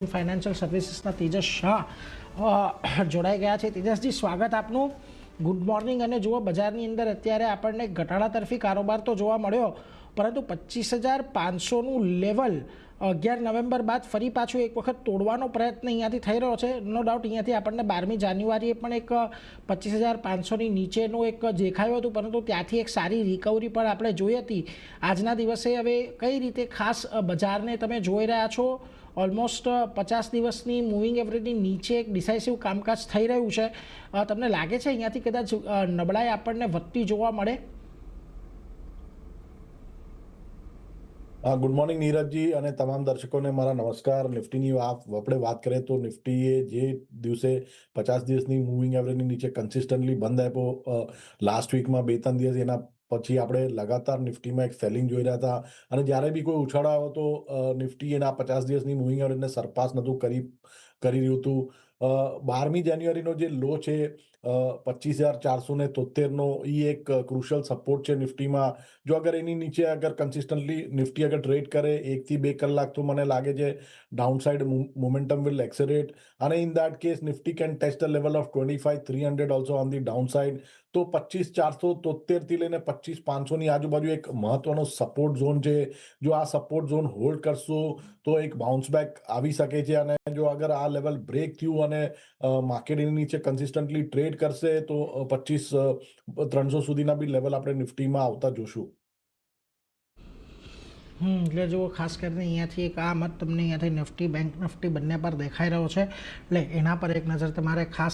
Financial સર્વિસીસના Tejas Shah જોડાઈ ગયા છે। તેજસજી, સ્વાગત આપનું। Good morning. અને જુઓ, બજારની અંદર અત્યારે આપણને ઘટાડા તરફી કારોબાર તો જોવા મળ્યો, પરંતુ 25,500નું લેવલ 11 નવેમ્બર બાદ ફરી પાછું એક વખત તોડવાનો પ્રયત્ન અહીંયાથી થઈ રહ્યો છે। નો ડાઉટ અહીંયાથી આપણને 12મી જાન્યુઆરીએ પણ એક 25,500ની નીચેનું એક દેખાયું હતું, પરંતુ ત્યાંથી એક સારી રિકવરી પણ આપણે જોઈ હતી। આજના દિવસે હવે કઈ રીતે ખાસ બજારને તમે જોઈ રહ્યા છો? ઓલમોસ્ટ 50 દિવસની મૂવિંગ એવરેજની નીચે એક ડિસાઇસિવ કામકાજ થઈ રહ્યું છે। તમને લાગે છે અહીંયાથી કદાચ નબળાઈ આપણને વધતી જોવા મળે? ગુડ મોર્નિંગ નીરજજી અને તમામ દર્શકોને મારા નમસ્કાર। નિફ્ટીની આપણે વાત કરીએ તો નિફ્ટીએ જે દિવસે 50 દિવસની મૂવિંગ એવરેજની નીચે કન્સિસ્ટન્ટલી બંધ આપ્યો લાસ્ટ વીકમાં 2-3 દિવસ, એના પછી આપણે લગાતાર નિફ્ટીમાં એક સેલિંગ જોઈ રહ્યા હતા। અને જ્યારે બી કોઈ ઉછાળો આવ્યો તો નિફ્ટી એના 50 દિવસની મૂવિંગ એવરેજને સરપાસ નહોતું કરી રહ્યું હતું। 12મી જાન્યુઆરીનો જે લો છે 25,473નો, એ એક ક્રુશિયલ સપોર્ટ છે નિફ્ટીમાં। જો અગર એની નીચે અગર કન્સિસ્ટન્ટલી નિફ્ટી અગર ટ્રેડ કરે 1 થી 2 કલાક, તો મને લાગે છે down side momentum will accelerate, અને in that case Nifty can test the level of 25,300 also on the down side. તો 25,473 થી લઈને 25,500ની આજુબાજુ એક મહત્વનો સપોર્ટ ઝોન છે। જો આ સપોર્ટ ઝોન હોલ્ડ કરશો તો એક બાઉન્સ બેક આવી શકે છે, અને જો અગર આ લેવલ બ્રેક થયું અને માર્કેટ એની નીચે કન્સિસ્ટન્ટલી ટ્રેડ કરશે તો 25,300 સુધીના બી લેવલ આપણે નિફ્ટીમાં આવતા જોશું। એટલે જુઓ, ખાસ કરીને અહીંયાથી એક આ મત તમને અહીંયાથી નિફ્ટી, બેંક નિફ્ટી બંને પર દેખાઈ રહ્યો છે, એટલે એના પર એક નજર તમારે ખાસ